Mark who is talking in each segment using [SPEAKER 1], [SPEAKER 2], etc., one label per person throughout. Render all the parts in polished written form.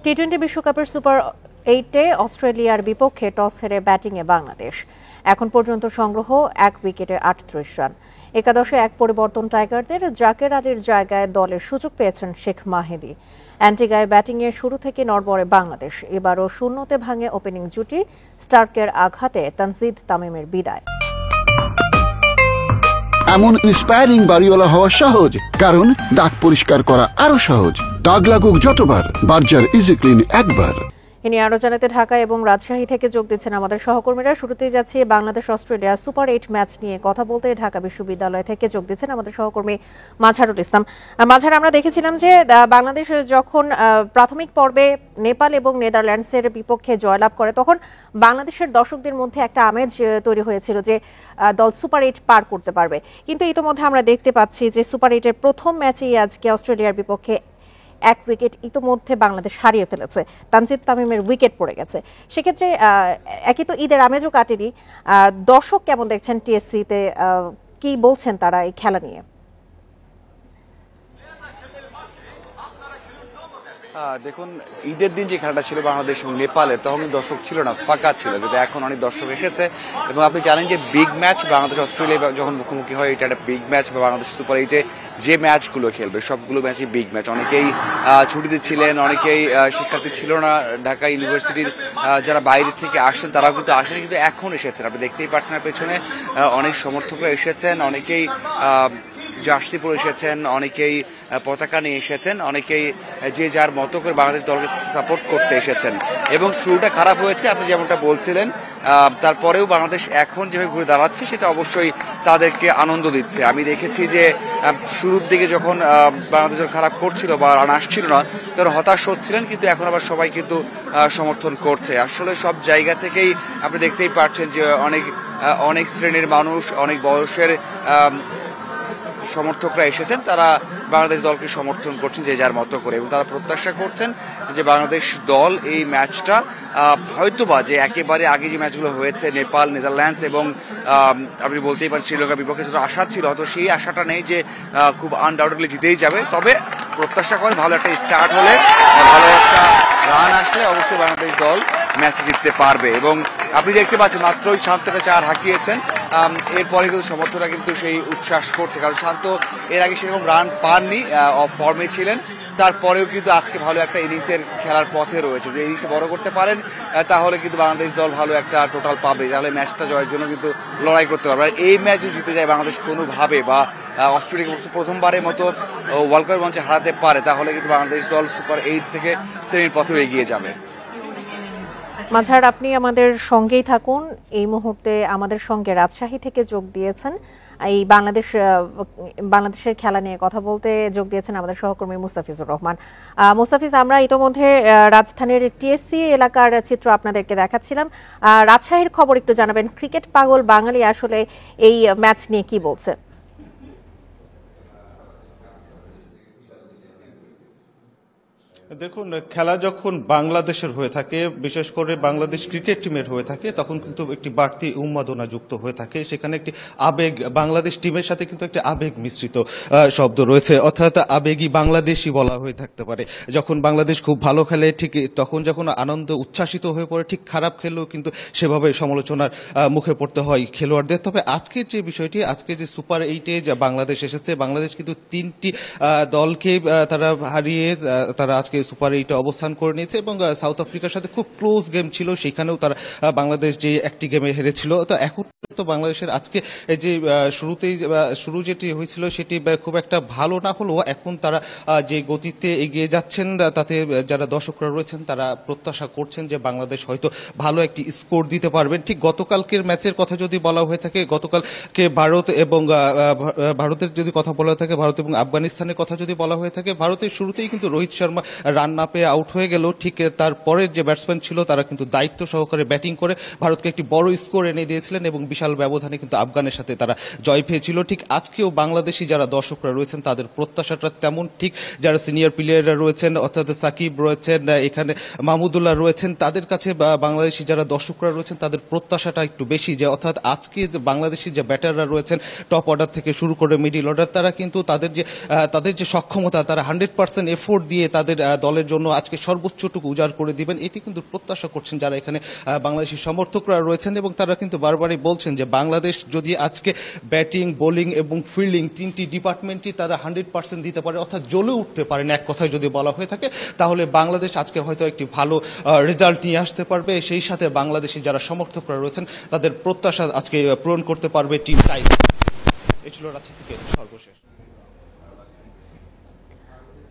[SPEAKER 1] টি-20 বিশ্বকাপের সুপার 8-এ অস্ট্রেলিয়ার বিপক্ষে টস হেরে ব্যাটিংয়ে বাংলাদেশ। এখন পর্যন্ত সংগ্রহ 1 উইকেটে 38 রান। একাদশে এক পরিবর্তন টাইগারদের। জাকের আলীর জায়গায় দলের সুযোগ পেয়েছেন শেখ মাহেদী। অ্যান্টিগায় ব্যাটিংয়ে শুরু থেকে নড়বড়ে বাংলাদেশ। এবারও শূন্যতে ভাঙে ওপেনিং জুটি। স্টার্কের আঘাতে তানজিদ তামিমের বিদায়।
[SPEAKER 2] এমন ইন্সপায়ারিং বাড়িওয়ালা হওয়া সহজ, কারণ দাগ পরিষ্কার করা আরো সহজ। দাগ লাগুক যতবার, বার্জার ইজি ক্লিন একবার।
[SPEAKER 1] ইনি আরো জানাতে ঢাকা এবং রাজশাহী থেকে যোগ দিচ্ছেন আমাদের সহকর্মীরা। শুরুতেই যাচ্ছি বাংলাদেশ অস্ট্রেলিয়া সুপার 8 ম্যাচ নিয়ে কথা বলতে। ঢাকা বিশ্ববিদ্যালয় থেকে যোগ দিচ্ছেন আমাদের সহকর্মী মাঝহারুল ইসলাম। মাঝহার, আমরা দেখেছিলাম যে বাংলাদেশ যখন প্রাথমিক পর্বে নেপাল এবং নেদারল্যান্ডসের বিপক্ষে জয়লাভ করে, তখন বাংলাদেশের দর্শকদের মধ্যে একটা আমেজ তৈরি হয়েছিল যে দল সুপার 8 পার করতে পারবে। কিন্তু ইতোমধ্যে আমরা দেখতে পাচ্ছি যে সুপার 8-এর প্রথম ম্যাচেই আজকে অস্ট্রেলিয়ার বিপক্ষে 1 উইকেট ইতোমধ্যে বাংলাদেশ হারিয়ে ফেলেছে। তানজিদ তামিমের উইকেট পড়ে গেছে। সেক্ষেত্রে একই তো ঈদের আমেজও কাটেনি। দর্শক কেমন দেখছেন টিএসসিতে, কি বলছেন তারা এই খেলা নিয়ে?
[SPEAKER 3] দেখুন, ঈদের দিন যে খেলাটা ছিল বাংলাদেশ এবং নেপালের, তখন দর্শক ছিল না, ফাঁকা ছিল, কিন্তু এখন অনেক দর্শক এসেছে। এবং আপনি জানেন যে বিগ ম্যাচ বাংলাদেশ অস্ট্রেলিয়া যখন মুখোমুখি হয়, এটা একটা বিগ ম্যাচ। বা বাংলাদেশ সুপার 8-এ যে ম্যাচগুলো খেলবে সবগুলো ম্যাচই বিগ ম্যাচ। অনেকেই ছুটিতে ছিলেন, অনেকেই শিক্ষার্থী ছিল না, ঢাকা ইউনিভার্সিটির যারা বাইরে থেকে আসছেন তারাও কিন্তু আসেনি, কিন্তু এখন এসেছেন। আপনি দেখতেই পাচ্ছেন পেছনে অনেক সমর্থকরা এসেছেন, অনেকেই জার্সি পরে এসেছেন, অনেকেই পতাকা নিয়ে এসেছেন, অনেকেই যে যার মতো করে বাংলাদেশ দলকে সাপোর্ট করতে এসেছেন। এবং শুরুটা খারাপ হয়েছে, আপনি যেমনটা বলছিলেন, তারপরেও বাংলাদেশ এখন যেভাবে ঘুরে দাঁড়াচ্ছে সেটা অবশ্যই তাদেরকে আনন্দ দিচ্ছে। আমি দেখেছি যে শুরুর দিকে যখন বাংলাদেশ খারাপ করছিল বা রান আসছিল না, তখন হতাশ হচ্ছিলেন, কিন্তু এখন আবার সবাই কিন্তু সমর্থন করছে। আসলে সব জায়গা থেকেই আপনি দেখতেই পাচ্ছেন যে অনেক শ্রেণীর মানুষ, অনেক বয়সের সমর্থকরা এসেছেন, তারা বাংলাদেশ দলকে সমর্থন করছেন যে যার মতো করে। এবং তারা প্রত্যাশা করছেন যে বাংলাদেশ দল এই ম্যাচটা হয়তোবা যে একেবারে আগে যে ম্যাচগুলো হয়েছে নেপাল, নেদারল্যান্ডস এবং আপনি বলতেই পারেন শ্রীলঙ্কার বিপক্ষে যত আশা ছিল, হয়তো সেই আশাটা নেই যে খুব আনডাউটেডলি জিতেই যাবে। তবে প্রত্যাশা করেন ভালো একটা স্টার্ট হলে, ভালো একটা রান আসলে অবশ্যই বাংলাদেশ দল ম্যাচ জিততে পারবে। এবং আপনি দেখতে পাচ্ছেন মাত্রই শান্তটা 4 হাঁকিয়েছেন, এরপরে কিন্তু সমর্থকরা কিন্তু সেই উচ্ছ্বাস করছে, কারণ শান্ত এর আগে সেরকম রান পাননি, অফ ফর্মে ছিলেন। তারপরেও কিন্তু আজকে ভালো একটা ইনিংসের খেলার পথে রয়েছে। যদি ইনিংসে বড় করতে পারেন তাহলে কিন্তু বাংলাদেশ দল ভালো একটা টোটাল পাবে, তাহলে ম্যাচটা জয়ের জন্য কিন্তু লড়াই করতে পারবে। আর এই ম্যাচ যদি জিতে যায় বাংলাদেশ কোনোভাবে, বা অস্ট্রেলিয়াকে প্রথমবারের মতো ওয়ার্ল্ড কাপের মঞ্চে হারাতে পারে, তাহলে কিন্তু বাংলাদেশ দল সুপার 8 থেকে সেমির পথেও এগিয়ে যাবে।
[SPEAKER 1] মাঝহার, আপনি আমাদের সঙ্গেই থাকুন। এই মুহূর্তে আমাদের সঙ্গে রাজশাহী থেকে যোগ দিয়েছেন এই বাংলাদেশের খেলা নিয়ে কথা বলতে যোগ দিয়েছেন আমাদের সহকর্মী মুস্তাফিজুর রহমান। মুস্তাফিজ, আমরা ইতোমধ্যে রাজধানীর টিএসসি এলাকার চিত্র আপনাদেরকে দেখাচ্ছিলাম। রাজশাহীর খবর একটু জানাবেন। ক্রিকেট পাগল বাঙালি আসলে এই ম্যাচ নিয়ে কি বলছে?
[SPEAKER 4] দেখুন, খেলা যখন বাংলাদেশের হয়ে থাকে, বিশেষ করে বাংলাদেশ ক্রিকেট টিমের হয়ে থাকে, তখন কিন্তু একটি বাড়তি উন্মাদনা যুক্ত হয়ে থাকে। সেখানে একটি আবেগ, বাংলাদেশ টিমের সাথে কিন্তু একটি আবেগ মিশ্রিত শব্দ রয়েছে, অর্থাৎ আবেগী বাংলাদেশি বলা হয়ে থাকতে পারে। যখন বাংলাদেশ খুব ভালো খেলে ঠিক তখন যখন আনন্দ উচ্ছ্বাসিত হয়ে পড়ে, ঠিক খারাপ খেলেও কিন্তু সেভাবে সমালোচনার মুখে পড়তে হয় খেলোয়াড়দের। তবে আজকের যে বিষয়টি, আজকে যে সুপার 8-এ যা বাংলাদেশ এসেছে, বাংলাদেশ কিন্তু 3টি দলকে তারা হারিয়ে তারা আজকে সুপার 8-এ অবস্থান করে নিয়েছে। এবং সাউথ আফ্রিকার সাথে খুব ক্লোজ গেম ছিল, সেখানেও তারা বাংলাদেশ যে একটি গেমে হেরেছিল। তো এখন তো বাংলাদেশের আজকে যে শুরু যেটি হয়েছিল সেটি খুব একটা ভালো না হলেও এখন তারা যে গতিতে এগিয়ে যাচ্ছেন, তাতে যারা দর্শকরা রয়েছেন তারা প্রত্যাশা করছেন যে বাংলাদেশ হয়তো ভালো একটি স্কোর দিতে পারবেন। ঠিক গতকালকের ম্যাচের কথা যদি বলা হয়ে থাকে, গতকালকে ভারতের যদি কথা বলা থাকে, ভারত এবং আফগানিস্তানের কথা যদি বলা হয়ে থাকে, ভারতের শুরুতেই কিন্তু রোহিত শর্মা রান না পেয়ে আউট হয়ে গেল। ঠিক তারপরের যে ব্যাটসম্যান ছিল তারা কিন্তু দায়িত্ব সহকারে ব্যাটিং করে ভারতকে একটি বড় স্কোর এনে দিয়েছিলেন এবং বিশাল ব্যবধানে কিন্তু আফগানের সাথে তারা জয় পেয়েছিল। ঠিক আজকেও বাংলাদেশি যারা দর্শকরা রয়েছেন তাদের প্রত্যাশাটা তেমন, ঠিক যারা সিনিয়র প্লেয়াররা রয়েছেন, অর্থাৎ সাকিব রয়েছেন, এখানে মাহমুদুল্লাহ রয়েছেন, তাদের কাছে বাংলাদেশি যারা দর্শকরা রয়েছেন তাদের প্রত্যাশাটা একটু বেশি, যে অর্থাৎ আজকে বাংলাদেশি যে ব্যাটাররা রয়েছেন টপ অর্ডার থেকে শুরু করে মিডিল অর্ডার, তারা কিন্তু তাদের যে সক্ষমতা, তারা 100% এফোর্ট দিয়ে তাদের দলের জন্য আজকে সর্বোচ্চটুকু উজাড় করে দিবেন, এটি কিন্তু প্রত্যাশা করছেন যারা এখানে বাংলাদেশি সমর্থকরা রয়েছেন। এবং তারা কিন্তু বারবারই বলছেন যে বাংলাদেশ যদি আজকে ব্যাটিং, বোলিং এবং ফিল্ডিং তিনটি ডিপার্টমেন্টই তারা 100% দিতে পারে, অর্থাৎ জ্বলে উঠতে পারেন এক কথায় যদি বলা হয়ে থাকে, তাহলে বাংলাদেশ আজকে হয়তো একটি ভালো রেজাল্ট নিয়ে আসতে পারবে। সেই সাথে বাংলাদেশি যারা সমর্থকরা রয়েছেন তাদের প্রত্যাশা আজকে পূরণ করতে পারবে টিম টাইম। এই ছিল রাঁচি থেকে সর্বশেষ।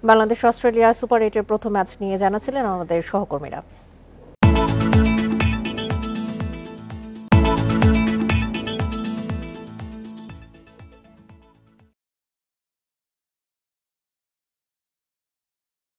[SPEAKER 1] বাংলাদেশ অস্ট্রেলিয়া সুপার 8-এর প্রথম ম্যাচ নিয়ে জানাচ্ছিলেন আমাদের সহকর্মীরা।